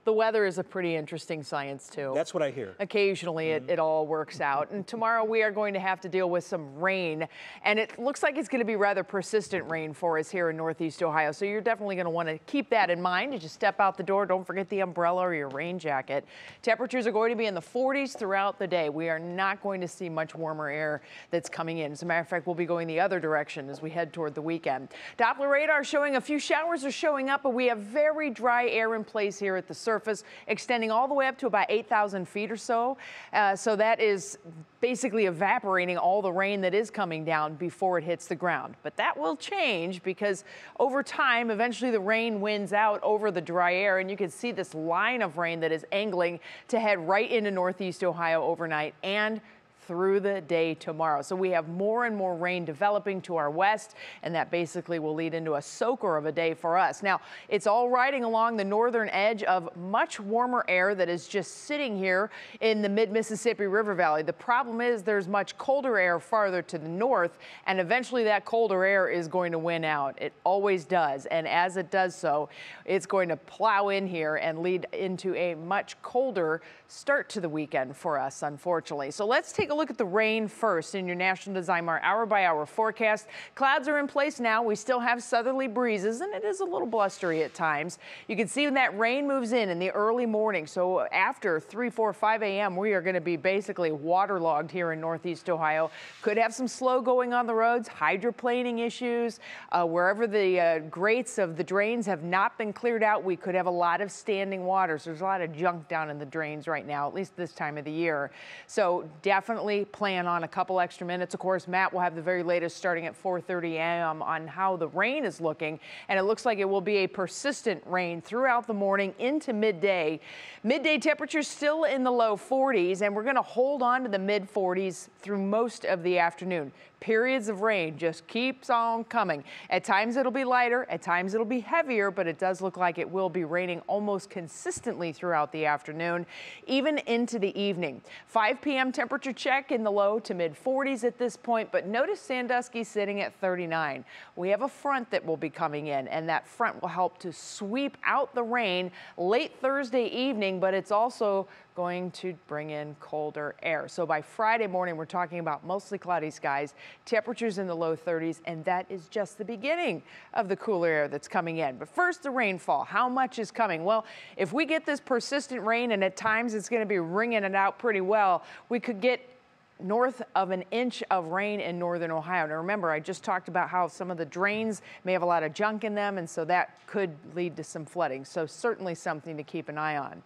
The weather is a pretty interesting science, too. That's what I hear. Occasionally, it all works out. And tomorrow, we are going to have to deal with some rain. And it looks like it's going to be rather persistent rain for us here in Northeast Ohio. So you're definitely going to want to keep that in mind as you step out the door. Don't forget the umbrella or your rain jacket. Temperatures are going to be in the 40s throughout the day. We are not going to see much warmer air that's coming in. As a matter of fact, we'll be going the other direction as we head toward the weekend. Doppler radar showing a few showers are showing up, but we have very dry air in place here at the surface, extending all the way up to about 8,000 feet or so. So that is basically evaporating all the rain that is coming down before it hits the ground. But that will change because over time, eventually the rain wins out over the dry air, and you can see this line of rain that is angling to head right into Northeast Ohio overnight and through the day tomorrow. So we have more and more rain developing to our west, and that basically will lead into a soaker of a day for us. Now, it's all riding along the northern edge of much warmer air that is just sitting here in the mid-Mississippi River Valley. The problem is there's much colder air farther to the north, and eventually that colder air is going to win out. It always does, and as it does so, it's going to plow in here and lead into a much colder start to the weekend for us, unfortunately. So let's take a look at the rain first in your National Design Mart hour-by-hour forecast. Clouds are in place now. We still have southerly breezes, and it is a little blustery at times. You can see when that rain moves in the early morning. So after 3, 4, 5 a.m., we are going to be basically waterlogged here in Northeast Ohio. Could have some slow going on the roads, hydroplaning issues. Wherever the grates of the drains have not been cleared out, we could have a lot of standing water. So there's a lot of junk down in the drains right now, at least this time of the year. So definitely plan on a couple extra minutes. Of course, Matt will have the very latest starting at 4:30 a.m. on how the rain is looking, and it looks like it will be a persistent rain throughout the morning into midday. Midday temperatures still in the low 40s, and we're going to hold on to the mid 40s through most of the afternoon. Periods of rain just keeps on coming. At times it'll be lighter, at times it'll be heavier, but it does look like it will be raining almost consistently throughout the afternoon, even into the evening. 5 p.m. temperature check in the low to mid 40s at this point, but notice Sandusky sitting at 39. We have a front that will be coming in, and that front will help to sweep out the rain late Thursday evening, but it's also going to bring in colder air. So by Friday morning, we're talking about mostly cloudy skies, temperatures in the low 30s, and that is just the beginning of the cooler air that's coming in. But first, the rainfall. How much is coming? Well, if we get this persistent rain, and at times it's going to be wringing it out pretty well, we could get north of an inch of rain in northern Ohio. Now remember, I just talked about how some of the drains may have a lot of junk in them, and so that could lead to some flooding. So certainly something to keep an eye on.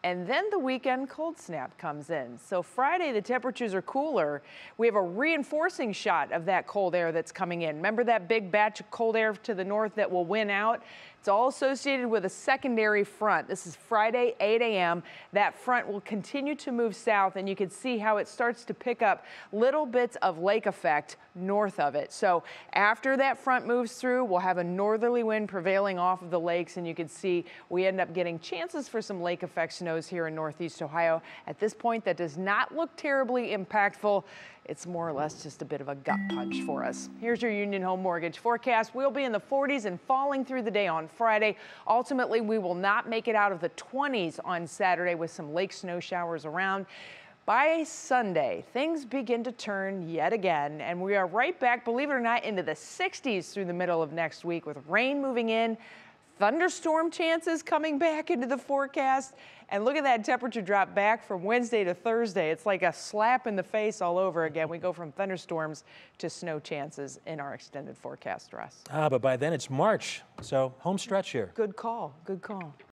And then the weekend cold snap comes in. So Friday, the temperatures are cooler. We have a reinforcing shot of that cold air that's coming in. Remember that big batch of cold air to the north that will win out? It's all associated with a secondary front. This is Friday, 8 a.m. That front will continue to move south, and you can see how it starts to pick up little bits of lake effect north of it. So after that front moves through, we'll have a northerly wind prevailing off of the lakes, and you can see we end up getting chances for some lake effect snows here in Northeast Ohio. At this point, that does not look terribly impactful. It's more or less just a bit of a gut punch for us. Here's your Union Home Mortgage forecast. We'll be in the 40s and falling through the day on Friday. Ultimately, we will not make it out of the 20s on Saturday with some lake snow showers around. By Sunday, things begin to turn yet again, and we are right back, believe it or not, into the 60s through the middle of next week with rain moving in, thunderstorm chances coming back into the forecast. And look at that temperature drop back from Wednesday to Thursday. It's like a slap in the face all over again. We go from thunderstorms to snow chances in our extended forecast, Russ. But by then it's March, so home stretch here. Good call. Good call.